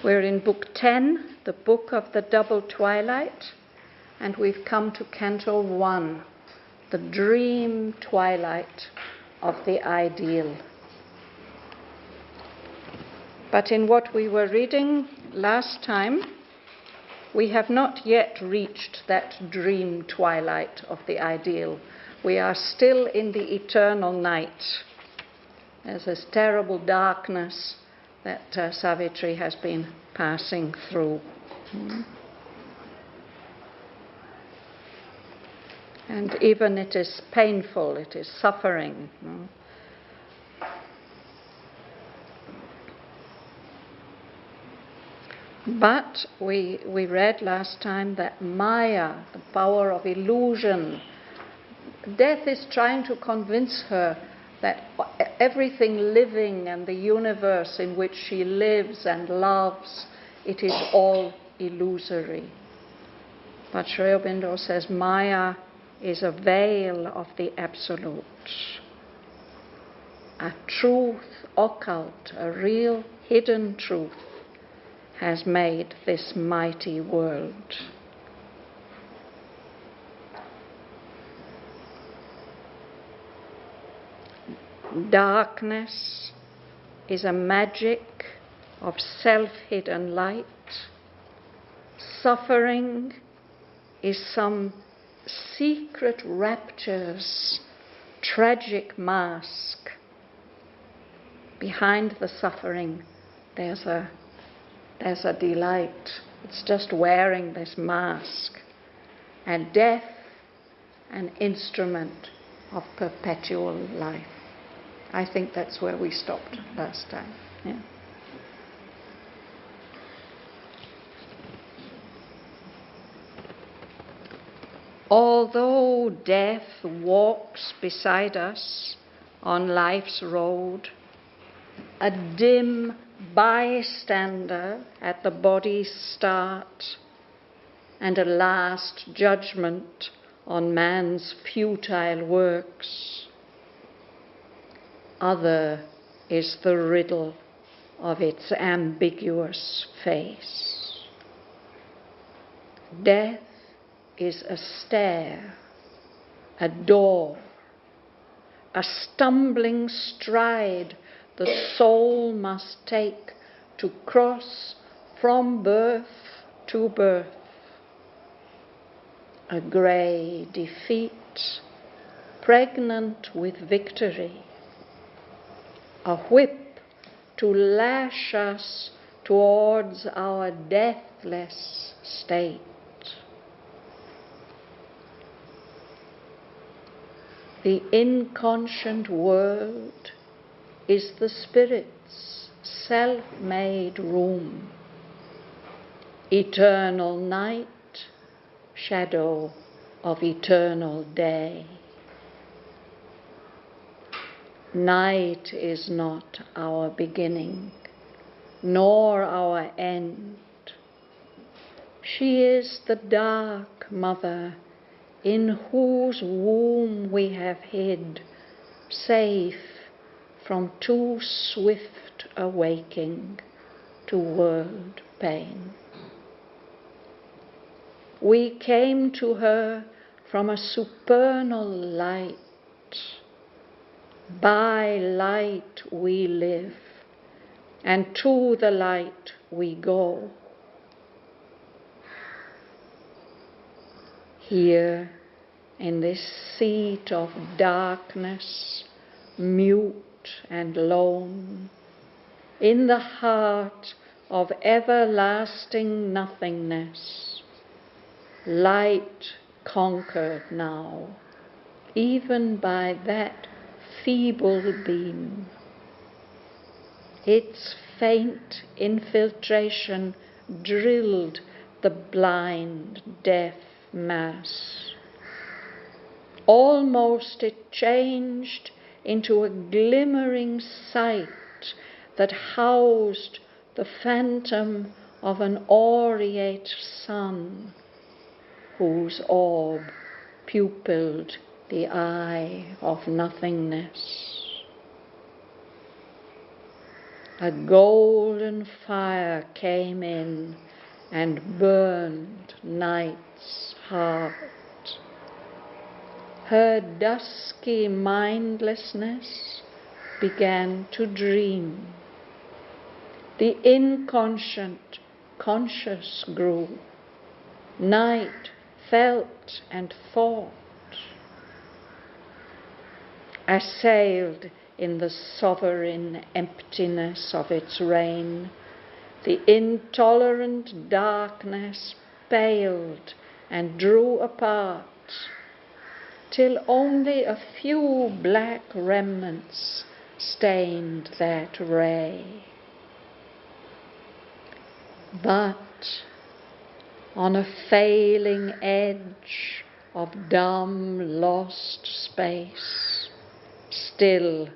We're in Book 10, the Book of the Double Twilight, and we've come to Canto 1, the dream twilight of the ideal. But in what we were reading last time, we have not yet reached that dream twilight of the ideal. We are still in the eternal night. There's this terrible darkness that Savitri has been passing through. And even it is painful, it is suffering. But we read last time that Maya, the power of illusion, death is trying to convince her that everything living and the universe in which she lives and loves, it is all illusory. But Aurobindo says Maya is a veil of the absolute, a truth occult, a real hidden truth has made this mighty world. Darkness is a magic of self-hidden light. Suffering is some secret rapture's tragic mask. Behind the suffering, there's a delight. It's just wearing this mask. And death, an instrument of perpetual life. I think that's where we stopped last time. Yeah. Although death walks beside us on life's road, a dim bystander at the body's start, and a last judgment on man's futile works, other is the riddle of its ambiguous face. Death is a stair, a door, a stumbling stride the soul must take to cross from birth to birth. A grey defeat, pregnant with victory. A whip to lash us towards our deathless state. The inconscient world is the spirit's self-made room. Eternal night, shadow of eternal day. Night is not our beginning, nor our end. She is the dark mother in whose womb we have hid, safe from too swift a waking to world pain. We came to her from a supernal light. By light we live, and to the light we go. Here, in this seat of darkness, mute and lone, in the heart of everlasting nothingness, light conquered now, even by that feeble beam. Its faint infiltration drilled the blind, deaf mass. Almost it changed into a glimmering sight that housed the phantom of an aureate sun, whose orb pupilled the eye of nothingness. A golden fire came in and burned Night's heart. Her dusky mindlessness began to dream. The inconscient conscious grew. Night felt and thought. Assailed in the sovereign emptiness of its reign, the intolerant darkness paled and drew apart, till only a few black remnants stained that ray. But on a failing edge of dumb lost space, still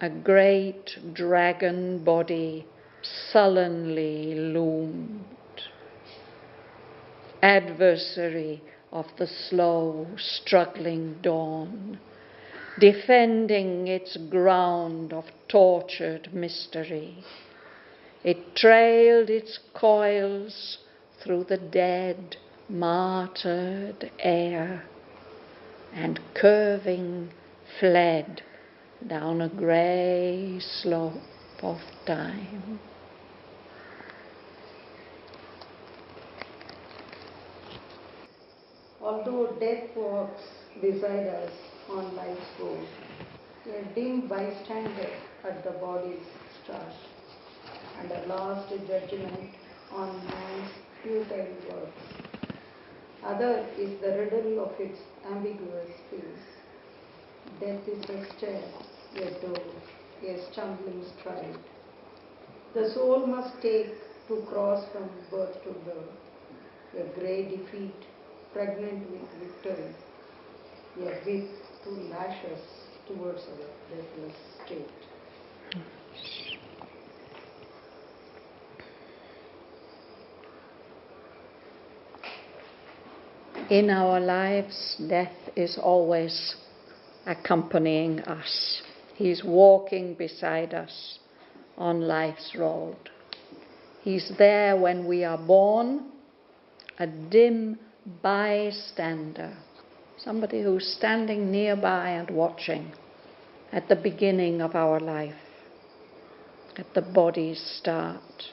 a great dragon body sullenly loomed, adversary of the slow struggling dawn, defending its ground of tortured mystery. It trailed its coils through the dead, martyred air, and curving fled down a grey slope of time. Although death walks beside us on life's road, a dim bystander at the body's start, and a last judgment on man's futile works. Other is the riddle of its ambiguous face. Death is a stair, a door, a stumbling stride. The soul must take to cross from birth to birth, a grey defeat pregnant with victory, a whip to lash us towards our deathless state. In our lives, death is always accompanying us. He's walking beside us on life's road. He's there when we are born, a dim bystander, somebody who's standing nearby and watching at the beginning of our life, at the body's start.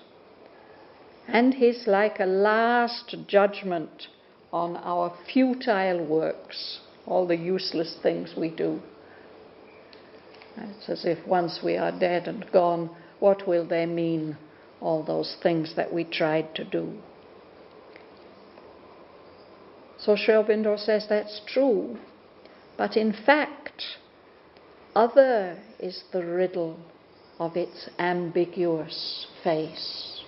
And he's like a last judgment on our futile works, all the useless things we do. It's as if once we are dead and gone, what will they mean, all those things that we tried to do? So Aurobindo says that's true, but in fact, other is the riddle of its ambiguous face.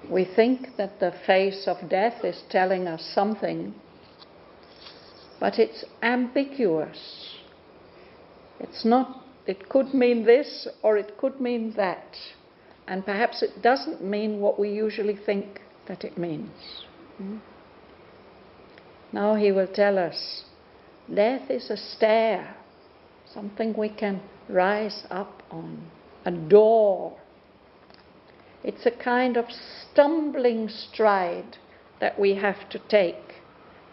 We think that the face of death is telling us something, but it's ambiguous. It's not, it could mean this or it could mean that. And perhaps it doesn't mean what we usually think that it means. Now he will tell us, death is a stair, something we can rise up on, a door. It's a kind of stumbling stride that we have to take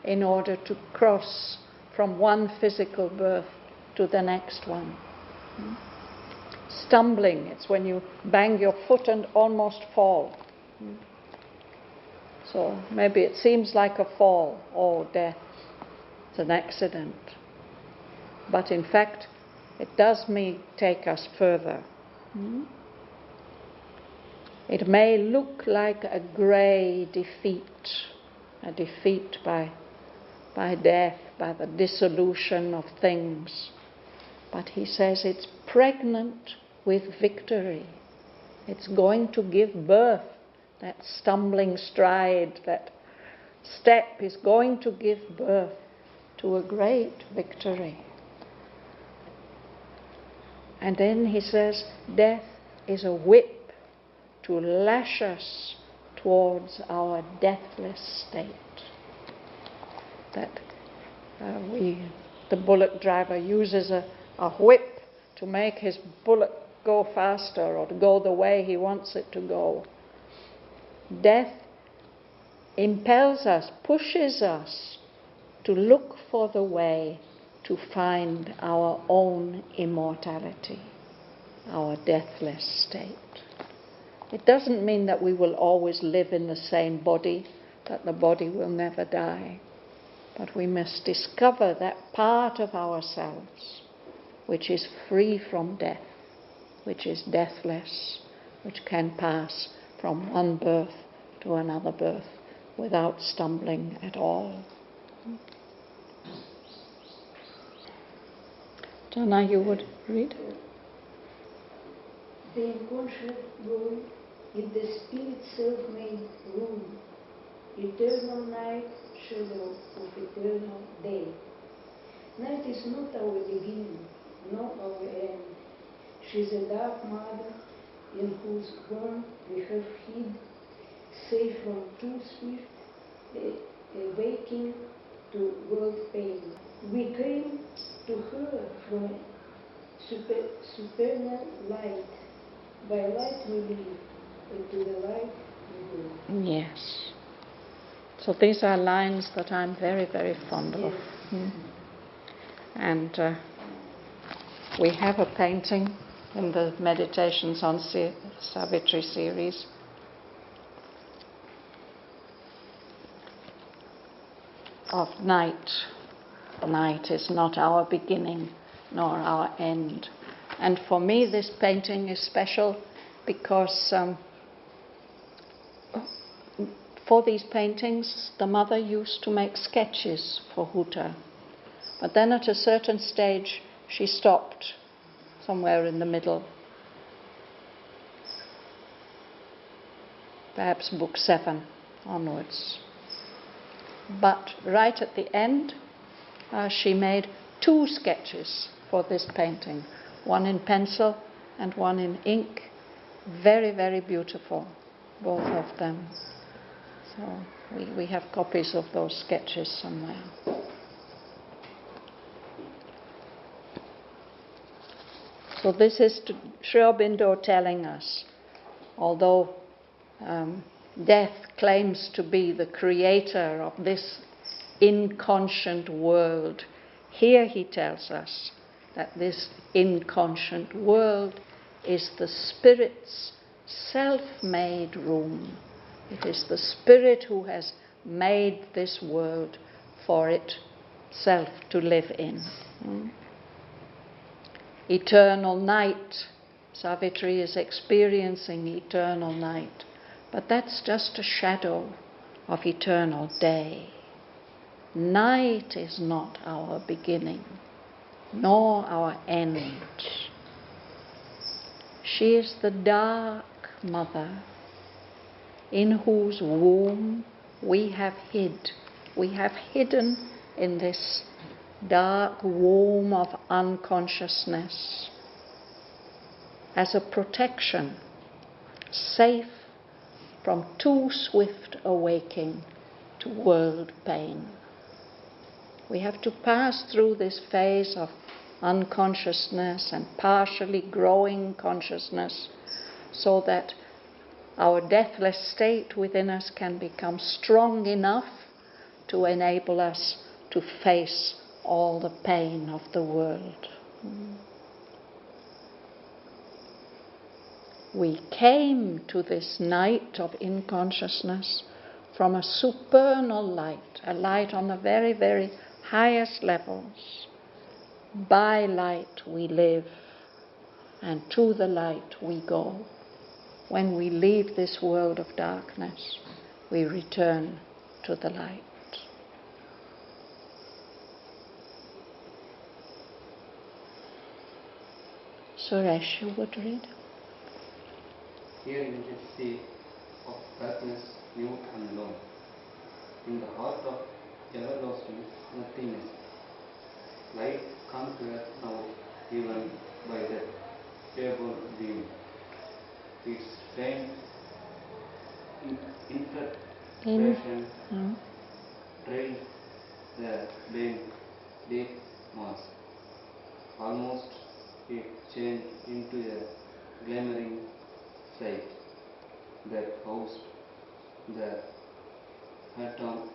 in order to cross from one physical birth to the next one. Stumbling, it's when you bang your foot and almost fall. So maybe it seems like a fall or death. It's an accident. But in fact, it does take us further. It may look like a grey defeat, a defeat by death, by the dissolution of things. But he says it's pregnant with victory. It's going to give birth. That stumbling stride, that step is going to give birth to a great victory. And then he says, death is a whip to lash us towards our deathless state. That the bullock driver uses a a whip to make his bullet go faster or to go the way he wants it to go. Death impels us, pushes us to look for the way to find our own immortality, our deathless state. It doesn't mean that we will always live in the same body, that the body will never die, but we must discover that part of ourselves which is free from death, which is deathless, which can pass from one birth to another birth without stumbling at all. Jana, you would read? The unconscious world is the spirit self-made room, eternal night, shadow of eternal day. Night is not our beginning, nor our end. She is a dark mother in whose womb we have hid, safe from too swift awaking to world pain. We came to her from supernal light. By light we live, and to the light we go. Yes. So these are lines that I'm very, very fond of. Yes. And we have a painting in the Meditations on Savitri series of night. Night is not our beginning nor our end. And for me this painting is special because for these paintings the mother used to make sketches for Huta. But then at a certain stage she stopped somewhere in the middle. Perhaps book 7 onwards. But right at the end she made 2 sketches for this painting. One in pencil and one in ink. Very, very beautiful, both of them. So we have copies of those sketches somewhere. So this is Sri Aurobindo telling us, although death claims to be the creator of this inconscient world, here he tells us that this inconscient world is the spirit's self-made room. It is the spirit who has made this world for itself to live in. Eternal night. Savitri is experiencing eternal night. But that's just a shadow of eternal day. Night is not our beginning, nor our end. She is the dark mother in whose womb we have hid. We have hidden in this dark womb of unconsciousness as a protection, safe from too swift awaking to world pain. We have to pass through this phase of unconsciousness and partially growing consciousness so that our deathless state within us can become strong enough to enable us to face all the pain of the world. We came to this night of inconsciousness from a supernal light, a light on the very, very highest levels. By light we live, and to the light we go. When we leave this world of darkness, we return to the light. Suresh, you would read? Here in this sea of darkness, new and known, in the heart of everlasting nothingness, light comes to us now, even by the feeble beam. Its faint infiltration trails the deep mass. almost it changed into a glimmering sight that housed the phantom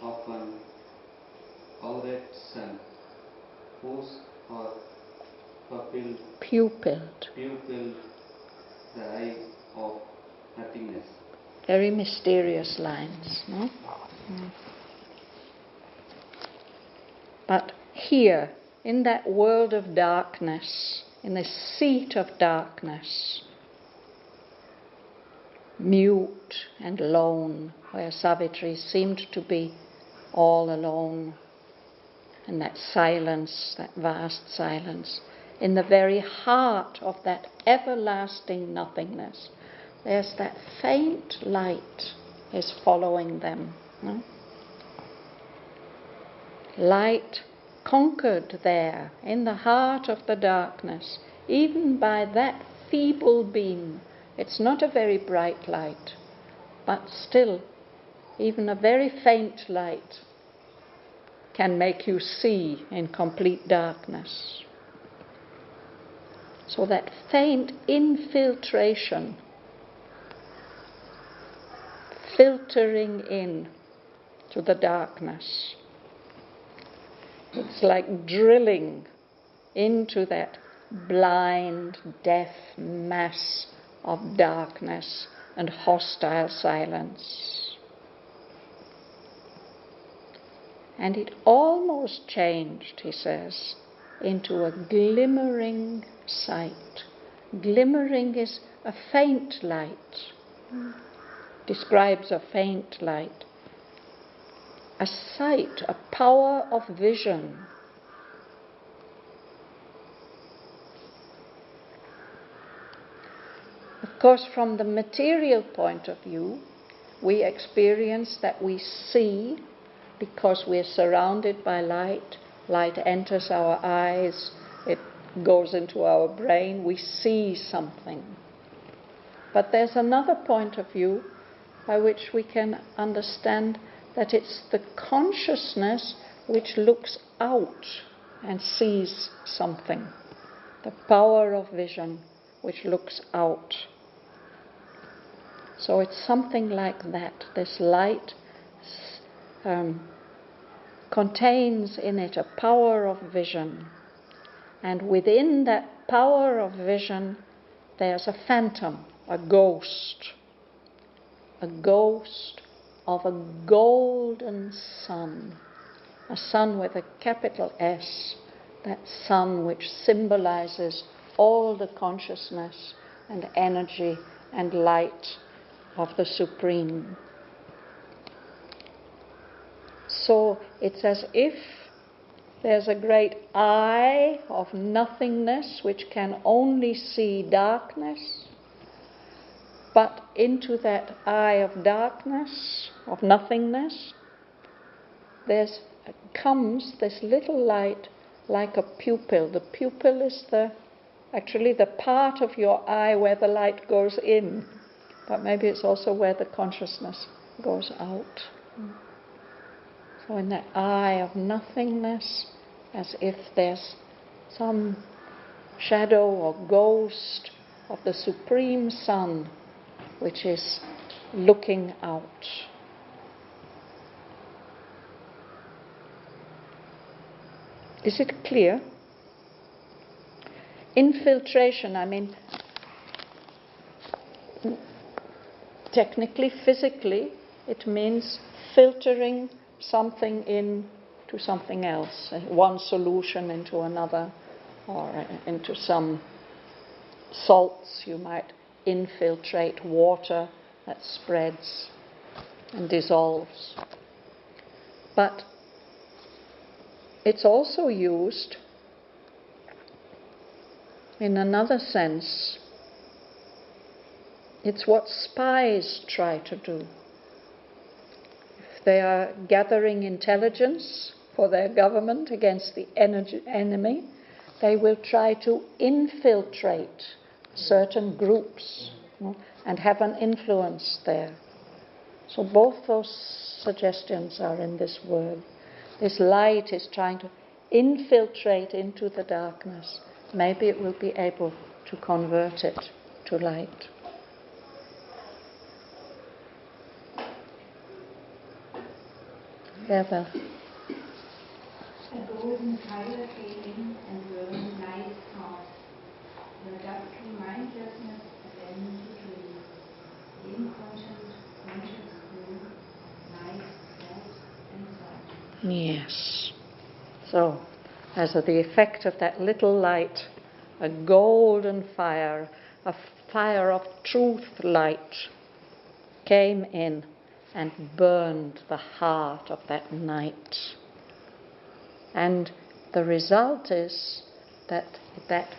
of an aureate sun, whose are pupilled the eye of nothingness. Very mysterious lines, no? Mm. But here, in that world of darkness, in this seat of darkness, mute and lone, where Savitri seemed to be all alone, in that silence, that vast silence, in the very heart of that everlasting nothingness, there's that faint light is following them. No? Light conquered there in the heart of the darkness, even by that feeble beam. It's not a very bright light, but still, even a very faint light can make you see in complete darkness. So that faint infiltration, filtering in to the darkness. It's like drilling into that blind, deaf mass of darkness and hostile silence. And it almost changed, he says, into a glimmering sight. Glimmering is a faint light. Describes a faint light. A sight, a power of vision. Of course, from the material point of view, we experience that we see because we're surrounded by light. Light enters our eyes, it goes into our brain, we see something. But there's another point of view by which we can understand that it's the consciousness which looks out and sees something. The power of vision which looks out. So it's something like that. This light contains in it a power of vision. And within that power of vision, there's a phantom, a ghost of a golden sun, a sun with a capital S, that sun which symbolizes all the consciousness and energy and light of the Supreme. So it's as if there's a great eye of nothingness which can only see darkness, but into that eye of darkness, of nothingness, comes this little light like a pupil. The pupil is actually the part of your eye where the light goes in, but maybe it's also where the consciousness goes out. So in that eye of nothingness, as if there's some shadow or ghost of the Supreme Sun which is looking out. Is it clear? Infiltration, I mean, technically, physically, it means filtering something into something else, one solution into another, or into some salts. You might infiltrate water that spreads and dissolves. But it's also used in another sense. It's what spies try to do. If they are gathering intelligence for their government against the enemy, they will try to infiltrate certain groups and have an influence there. So both those suggestions are in this word. This light is trying to infiltrate into the darkness, maybe it will be able to convert it to light. Together. A golden fire came in and burned light out. The dark mindlessness began to dream. The inconscient conscious grew, light, sad, and sad. Yes. So, as the effect of that little light, a golden fire, a fire of truth light, came in and burned the heart of that night. And the result is that that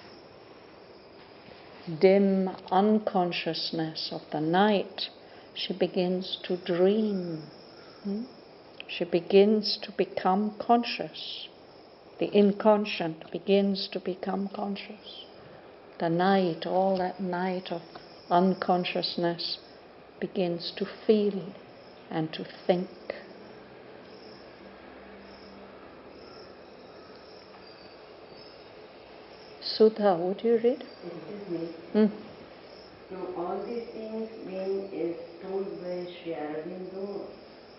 dim unconsciousness of the night, she begins to dream. She begins to become conscious. The inconscient begins to become conscious. The night, all that night of unconsciousness, begins to feel and to think. Sudha, would you read? Excuse me. Now all these things being is told by Sri Aurobindo.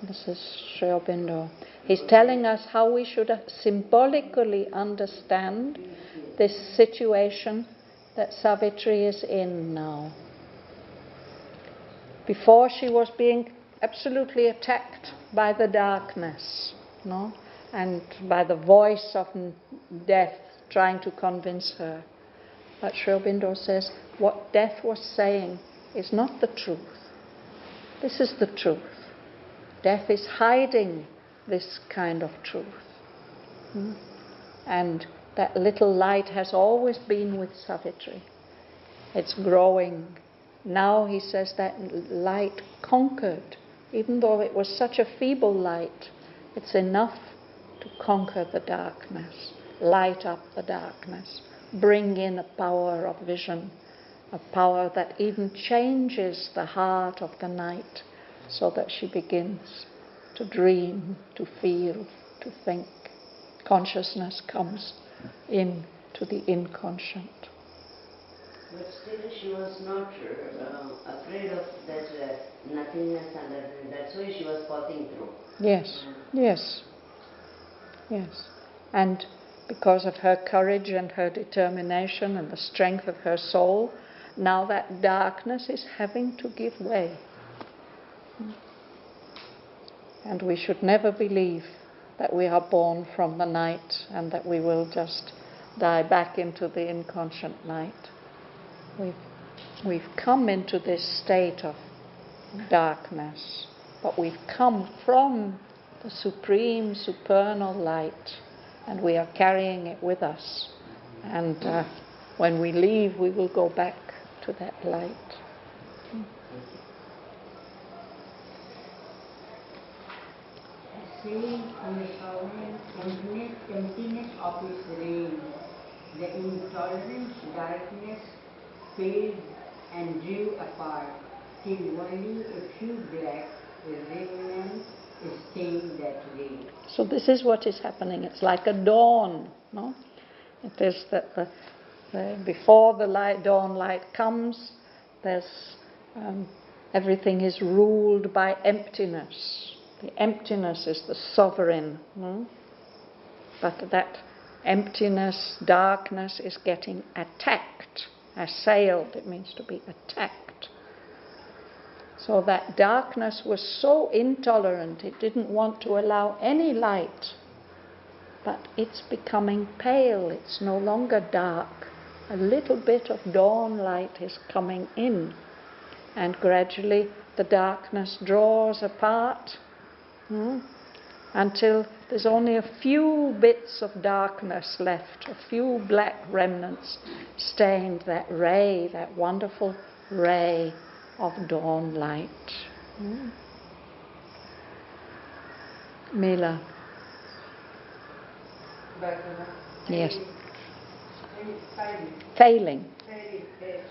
This is Sri Aurobindo. He's telling us how we should symbolically understand this situation that Savitri is in now. Before, she was being absolutely attacked by the darkness, no? And by the voice of death trying to convince her. But Sri Aurobindo says what death was saying is not the truth. This is the truth. Death is hiding this kind of truth. And that little light has always been with Savitri. It's growing. Now he says that light conquered. Even though it was such a feeble light, it's enough to conquer the darkness, light up the darkness, bring in a power of vision, a power that even changes the heart of the night, so that she begins to dream, to feel, to think. Consciousness comes into the inconscient. But still she was not afraid of that nothingness and everything. That's why she was passing through. Yes, yes, yes. And because of her courage and her determination and the strength of her soul, now that darkness is having to give way. And we should never believe that we are born from the night and that we will just die back into the inconscient night. We've come into this state of darkness, but we've come from the supreme, supernal light, and we are carrying it with us. And when we leave, we will go back to that light. Saying on the sovereign emptiness of his reign, the intolerant darkness faded and drew apart, till only a few black remnants stained that way. So this is what is happening. It's like a dawn, no? It is that before the dawn light comes, there's everything is ruled by emptiness. The emptiness is the sovereign. No? But that emptiness, darkness is getting attacked, assailed. It means to be attacked. So that darkness was so intolerant, it didn't want to allow any light. But it's becoming pale, it's no longer dark. A little bit of dawn light is coming in. And gradually the darkness draws apart. Until there's only a few bits of darkness left, a few black remnants stained that ray, that wonderful ray of dawn light. Mila. Yes. Failing. Failing edge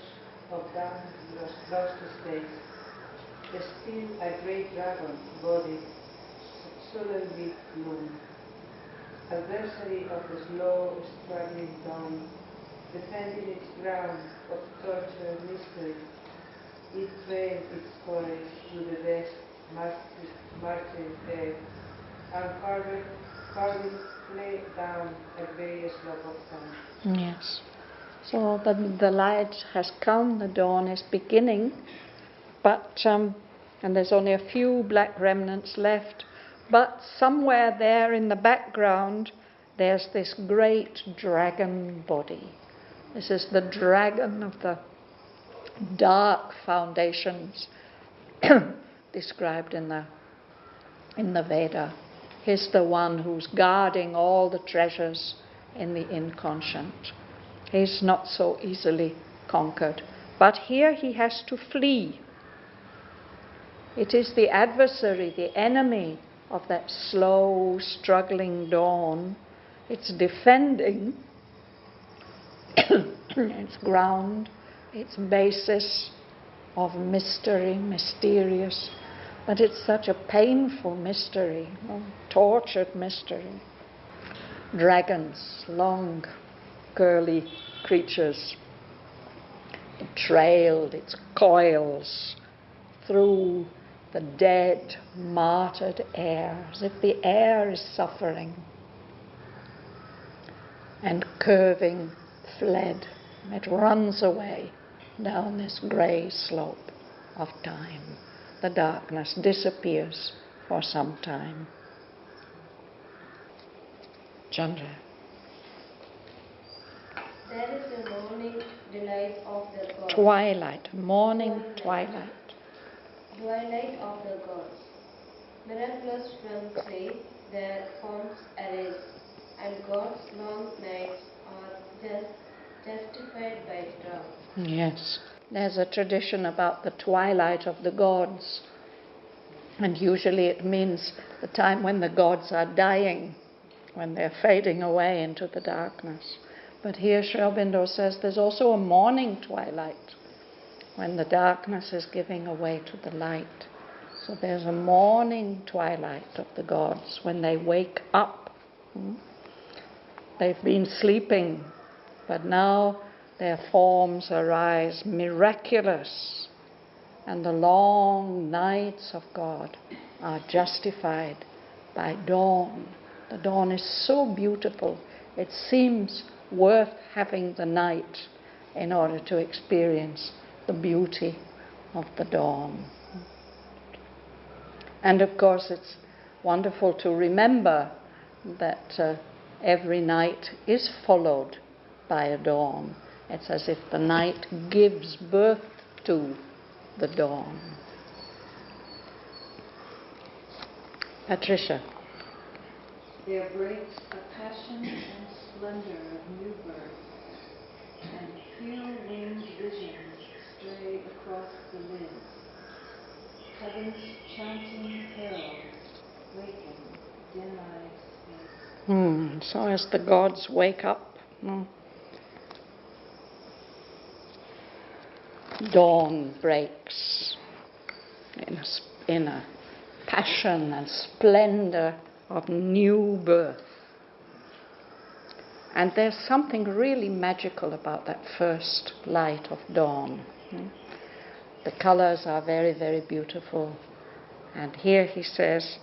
of darkness lost to space. The still a great dragon body sullenly loomed. adversary of the slow struggling dawn, defended its ground of torture and mystery. It trailed its courage through the vast martyred air, and carving lay down a various log of sun. Yes. So the light has come, the dawn is beginning, but and there's only a few black remnants left, but somewhere there in the background there's this great dragon body. This is the dragon of the dark foundations described in the Veda. He's the one who's guarding all the treasures in the inconscient. He's not so easily conquered. But here he has to flee. It is the adversary, the enemy of that slow, struggling dawn. It's defending its ground, its basis of mystery, mysterious. But it's such a painful mystery, tortured mystery. Dragons, long, curly creatures. It trailed its coils through the dead, martyred air, as if the air is suffering. And curving, fled. It runs away down this grey slope of time. The darkness disappears for some time. Chandra. There is the morning delight of the gods. Twilight, morning twilight. Twilight of the gods. Miraculous from sleep, their forms erase, and God's long nights are justified by dawn. Yes. There's a tradition about the twilight of the gods, and usually it means the time when the gods are dying, when they're fading away into the darkness. But here Sri Aurobindo says there's also a morning twilight, when the darkness is giving away to the light. So there's a morning twilight of the gods, when they wake up. They've been sleeping, but now their forms arise miraculous, and the long nights of God are justified by dawn. The dawn is so beautiful, it seems worth having the night in order to experience the beauty of the dawn. And of course it's wonderful to remember that every night is followed by a dawn. It's as if the night gives birth to the dawn. Patricia. There breaks a passion and splendor of new birth, and few winged visions stray across the lids. Heaven's chanting heralds waken dim-eyed space. So as the gods wake up, dawn breaks in a passion and splendor of new birth. And there's something really magical about that first light of dawn. The colors are very, very beautiful. And here he says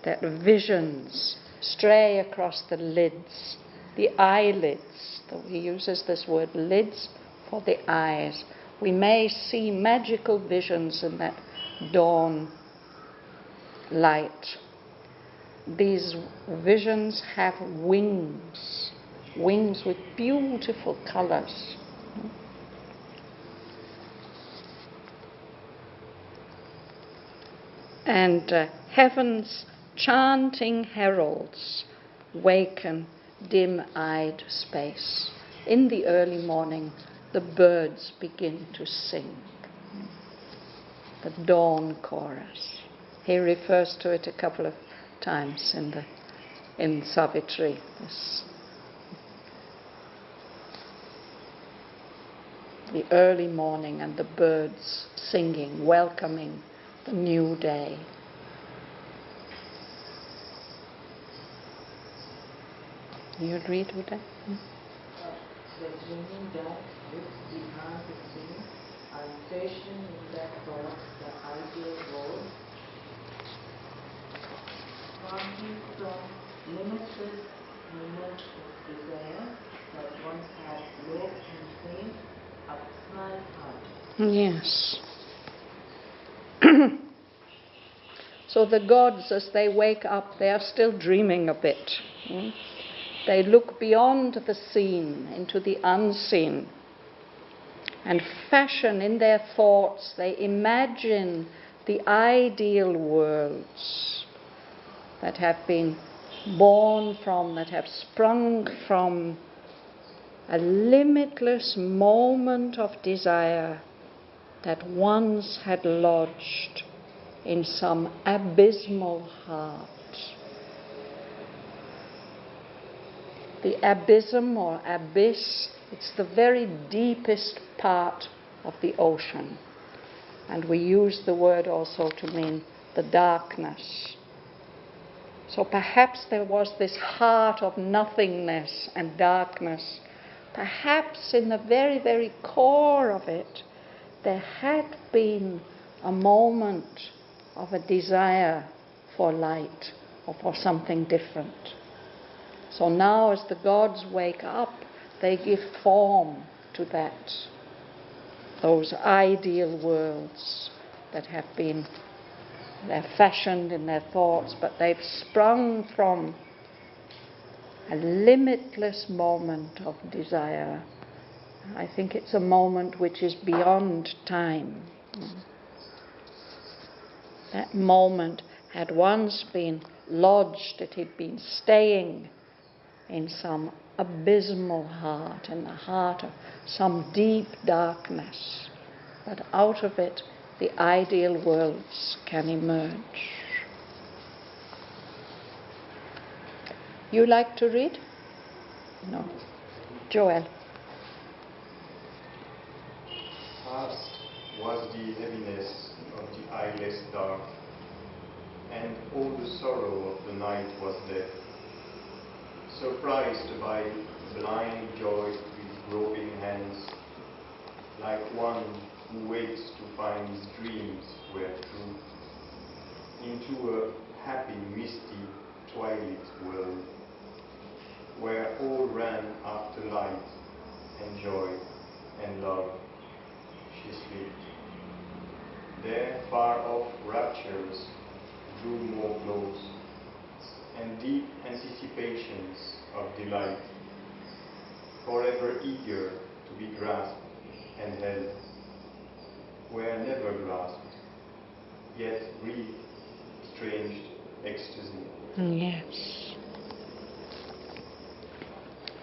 that visions stray across the lids, the eyelids. He uses this word lids for the eyes. We may see magical visions in that dawn light. These visions have wings with beautiful colors. And heaven's chanting heralds waken dim-eyed space. In the early morning, the birds begin to sing. The dawn chorus. He refers to it a couple of times in Savitri. The early morning and the birds singing, welcoming the new day. You'd read with that? The dreaming that looks behind the scene and fashion in that thought the ideal world, starting from limitless moments of desire that once had low and faint a small heart. Yes. So the gods, as they wake up, they are still dreaming a bit. They look beyond the seen into the unseen and fashion in their thoughts, they imagine the ideal worlds that have been born from, that have sprung from a limitless moment of desire that once had lodged in some abysmal heart. The abysm or abyss, it's the very deepest part of the ocean. And we use the word also to mean the darkness. So perhaps there was this heart of nothingness and darkness. Perhaps in the very, very core of it, there had been a moment of a desire for light or for something different. So now as the gods wake up, they give form to that, those ideal worlds that have been, they're fashioned in their thoughts, but they've sprung from a limitless moment of desire. I think it's a moment which is beyond time. That moment had once been lodged, it had been staying in some abysmal heart, in the heart of some deep darkness. But out of it, the ideal worlds can emerge. You like to read? No. Joel. Past was the heaviness of the eyeless dark, and all the sorrow of the night was death. Surprised by blind joy with groping hands, like one who waits to find his dreams were true, into a happy, misty, twilight world, where all ran after light and joy and love. She slipped. There, far off raptures drew more close, and deep anticipations of delight, forever eager to be grasped and held, were never grasped, yet breathed strange ecstasy. Yes.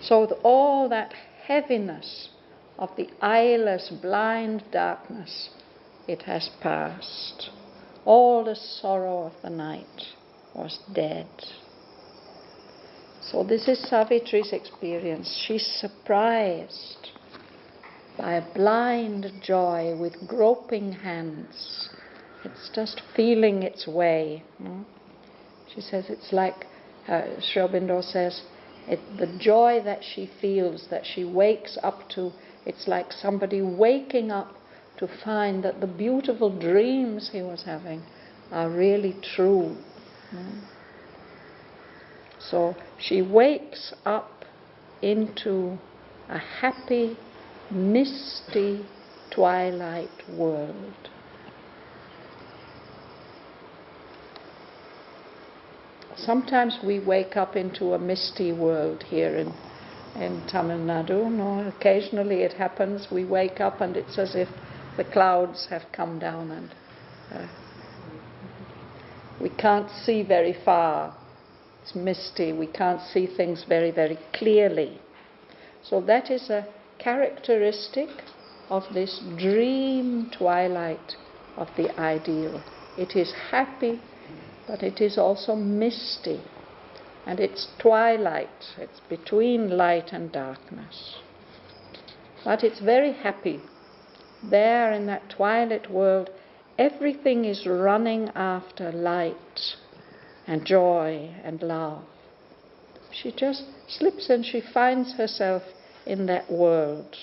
So all that heaviness of the eyeless, blind darkness, it has passed. All the sorrow of the night was dead. So this is Savitri's experience. She's surprised by a blind joy with groping hands. It's just feeling its way. She says it's like, Aurobindo says, the joy that she feels, that she wakes up to, it's like somebody waking up to find that the beautiful dreams he was having are really true. So she wakes up into a happy, misty twilight world. Sometimes we wake up into a misty world here in Tamil Nadu. No, occasionally it happens. We wake up and it's as if the clouds have come down and we can't see very far. It's misty. We can't see things very, very clearly. So that is a characteristic of this dream twilight of the ideal. It is happy, but it is also misty. And it's twilight. It's between light and darkness. But it's very happy. There in that twilight world, everything is running after light and joy and love. She just slips and she finds herself in that world.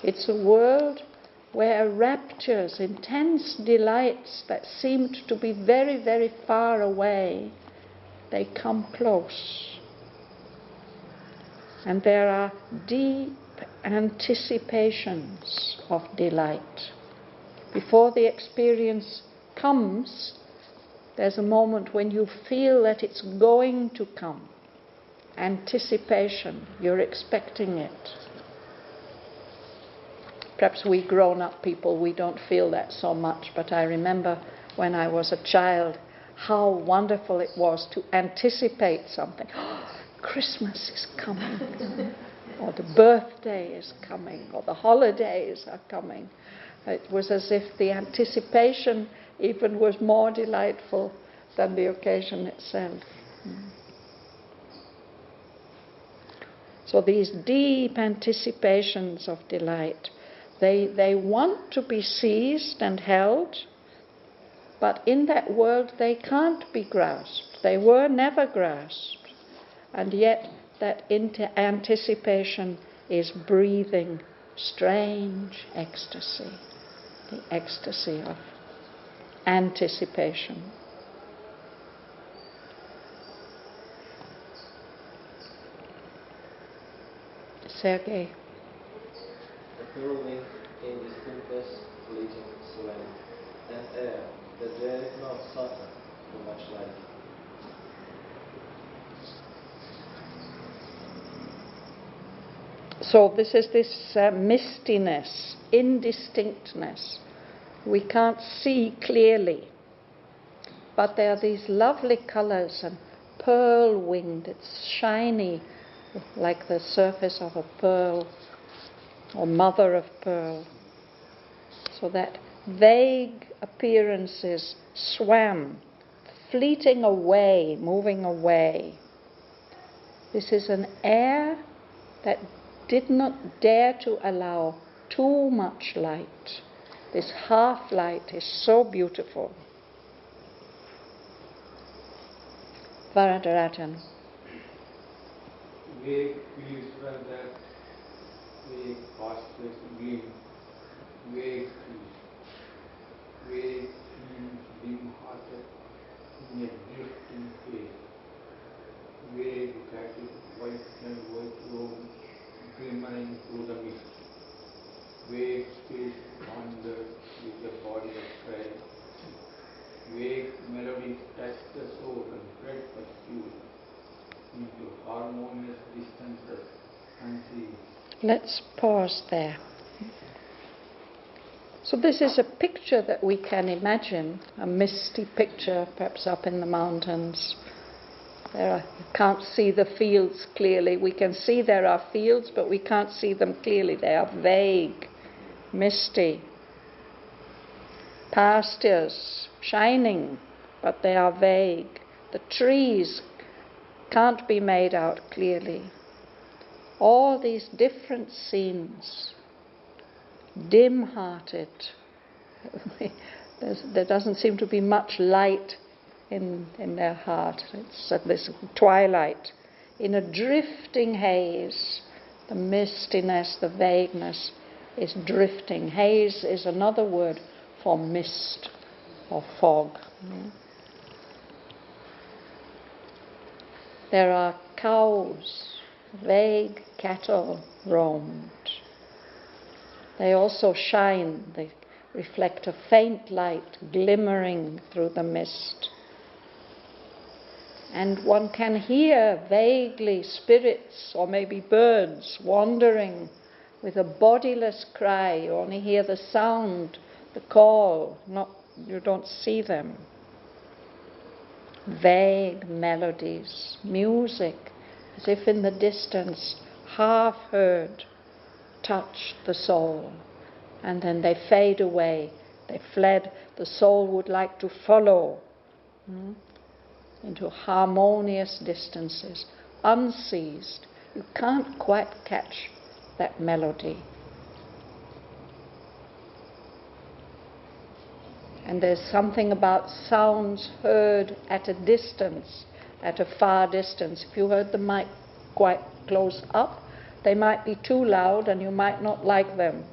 It's a world where raptures, intense delights that seemed to be very, very far away, they come close. And there are deep anticipations of delight. Before the experience comes, there's a moment when you feel that it's going to come. Anticipation, you're expecting it. Perhaps we grown-up people, we don't feel that so much, but I remember when I was a child, how wonderful it was to anticipate something. Christmas is coming, or the birthday is coming, or the holidays are coming. It was as if the anticipation even was more delightful than the occasion itself. So these deep anticipations of delight, they want to be seized and held, but in that world they can't be grasped. They were never grasped. And yet that anticipation is breathing strange ecstasy, the ecstasy of anticipation. Sergei. The whirling in this impulse fleeting sway, and air that dare not suffer too much light. So this is this mistiness, indistinctness. We can't see clearly. But there are these lovely colors, and pearl-winged, it's shiny, like the surface of a pearl, or mother of pearl. So that vague appearances swam, fleeting away, moving away. This is an air that did not dare to allow too much light. This half-light is so beautiful. Varadarajan. Vague feels well that vague prospects green, vague feels, vague feels dim-hearted in a drifting haze, vague catted white and white road glimmering through the mist, vague space wandered with the body of prayer, vague melodies touch the soul and thread pursued into harmonious distances unseen. Let's pause there. So this is a picture that we can imagine, a misty picture, perhaps up in the mountains. You can't see the fields clearly. We can see there are fields, but we can't see them clearly. They are vague, misty. Pastures, shining, but they are vague. The trees can't be made out clearly. All these different scenes, dim-hearted. There doesn't seem to be much light in their heart. It's at this twilight, in a drifting haze. The mistiness, the vagueness is drifting. Haze is another word for mist or fog. There are cows, vague cattle roamed. They also shine, they reflect a faint light glimmering through the mist. And one can hear vaguely spirits or maybe birds wandering with a bodiless cry. You only hear the sound, the call, you don't see them. Vague melodies, music, as if in the distance, half heard, touch the soul. And then they fade away. They fled. The soul would like to follow into harmonious distances, unseized. You can't quite catch that melody. And there's something about sounds heard at a distance at a far distance. If you heard the mic quite close up, they might be too loud and you might not like them.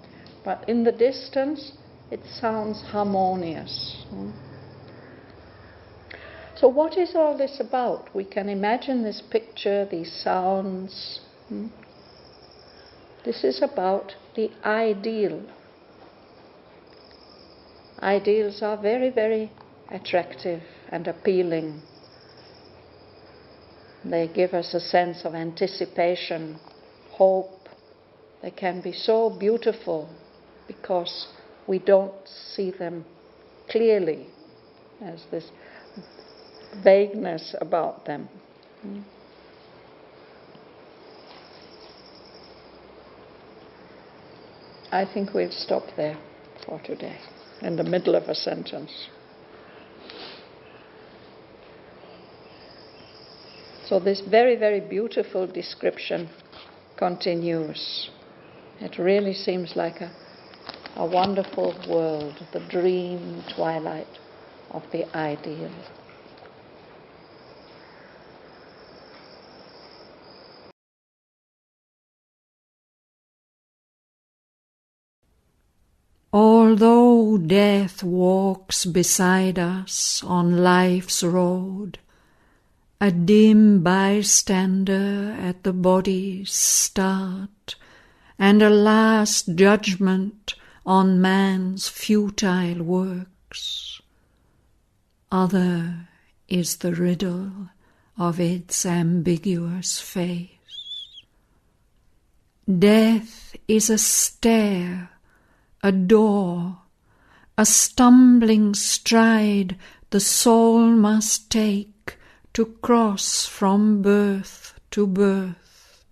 But in the distance, it sounds harmonious. So what is all this about? We can imagine this picture, these sounds. This is about the ideal. Ideals are very, very attractive and appealing. They give us a sense of anticipation, hope. They can be so beautiful because we don't see them clearly. There's this vagueness about them. I think we'll stop there for today, in the middle of a sentence. So this very, very beautiful description continues. It really seems like a wonderful world, the dream twilight of the ideal. Although death walks beside us on life's road, a dim bystander at the body's start, and a last judgment on man's futile works, other is the riddle of its ambiguous face. Death is a stair, a door, a stumbling stride the soul must take to cross from birth to birth.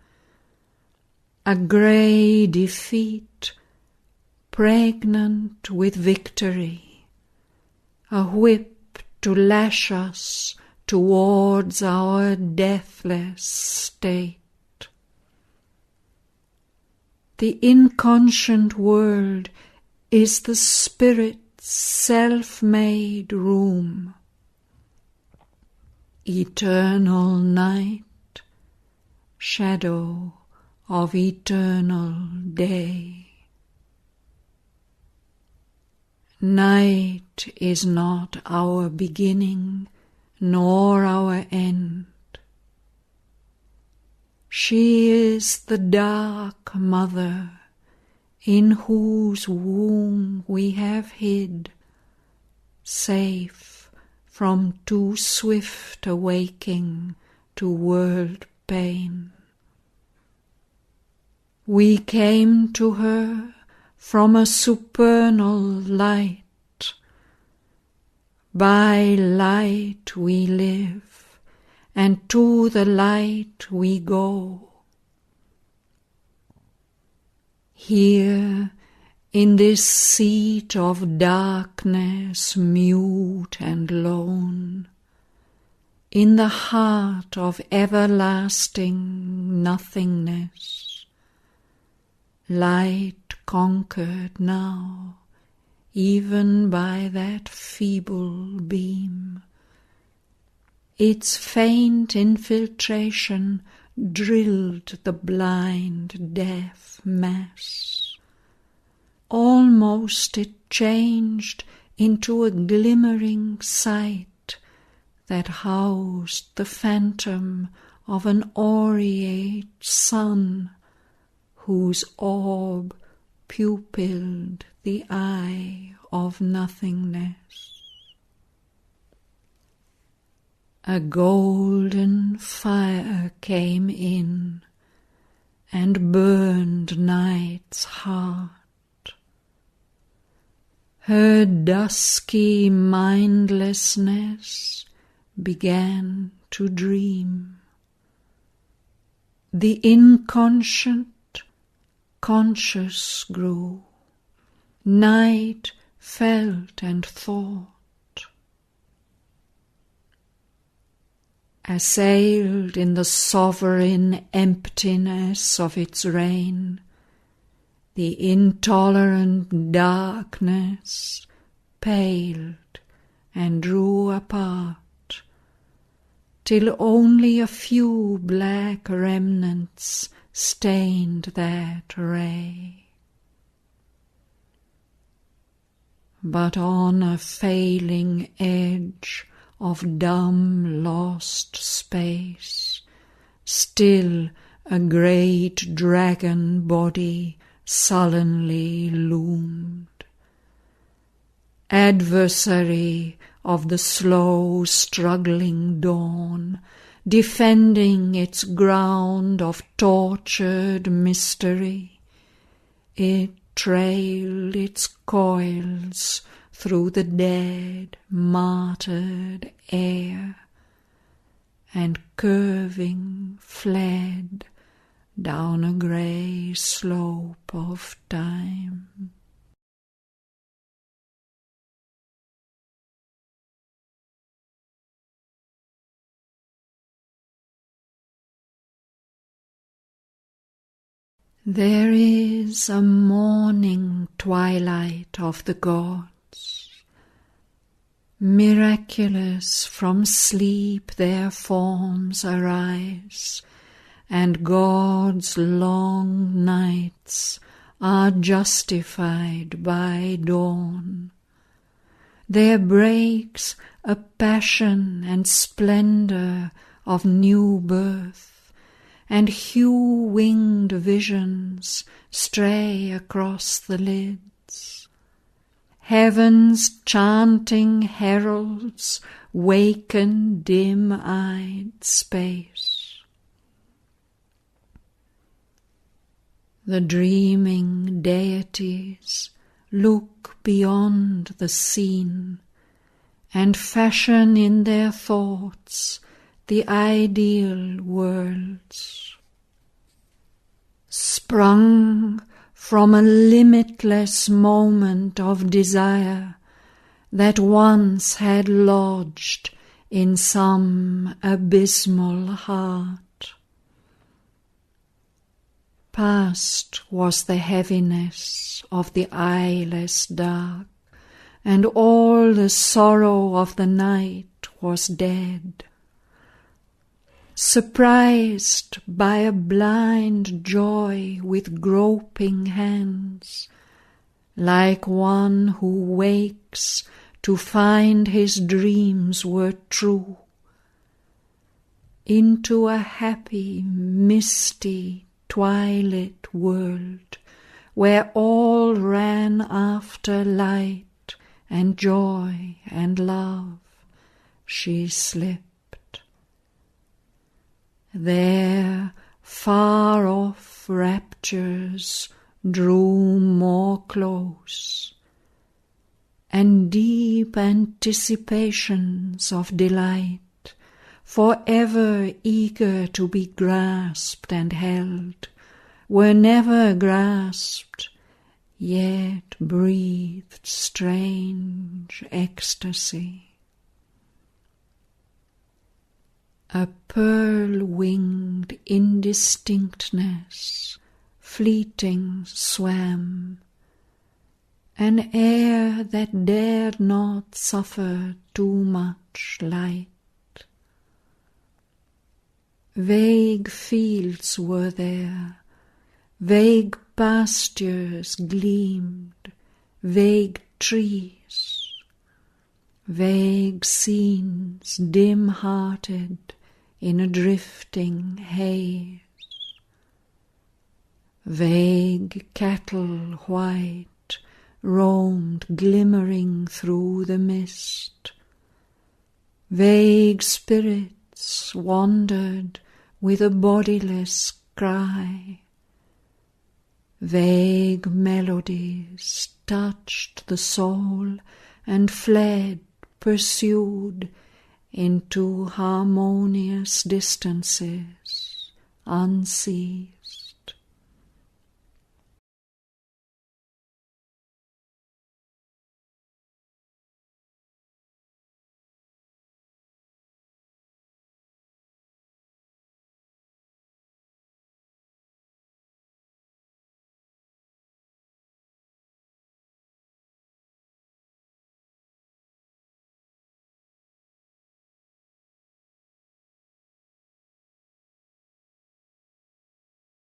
A grey defeat, pregnant with victory, a whip to lash us towards our deathless state. The inconscient world is the spirit's self-made room. Eternal night, shadow of eternal day. Night is not our beginning, nor our end. She is the dark mother in whose womb we have hid, safe from too swift awaking to world pain. We came to her from a supernal light. By light we live, and to the light we go. Here, in this seat of darkness mute and lone, in the heart of everlasting nothingness, light conquered now, even by that feeble beam. Its faint infiltration drilled the blind, deaf mass. Almost it changed into a glimmering sight that housed the phantom of an aureate sun, whose orb pupilled the eye of nothingness. A golden fire came in and burned night's heart. Her dusky mindlessness began to dream. The inconscient conscious grew. Night felt and thought. Assailed in the sovereign emptiness of its reign, the intolerant darkness paled and drew apart. till only a few black remnants stained that ray. But on a failing edge of dumb lost space, still a great dragon body sullenly loomed. Adversary of the slow struggling dawn, defending its ground of tortured mystery, it trailed its coils through the dead, martyred air, and curving fled down a grey slope of time. There is a morning twilight of the gods. Miraculous from sleep their forms arise, and God's long nights are justified by dawn. There breaks a passion and splendour of new birth, and hue-winged visions stray across the lids. Heaven's chanting heralds waken dim-eyed space. The dreaming deities look beyond the scene, and fashion in their thoughts the ideal worlds. Sprung from a limitless moment of desire that once had lodged in some abysmal heart. Past was the heaviness of the eyeless dark, and all the sorrow of the night was dead. Surprised by a blind joy with groping hands, like one who wakes to find his dreams were true, into a happy, misty, twilit world where all ran after light and joy and love, she slipped. There far-off raptures drew more close, and deep anticipations of delight, forever eager to be grasped and held, were never grasped, yet breathed strange ecstasy. A pearl-winged indistinctness fleeting swam, an air that dared not suffer too much light. Vague fields were there, vague pastures gleamed, vague trees, vague scenes dim-hearted in a drifting haze. Vague cattle white roamed glimmering through the mist. Vague spirits wandered with a bodiless cry. Vague melodies touched the soul and fled, pursued, into harmonious distances, unceased.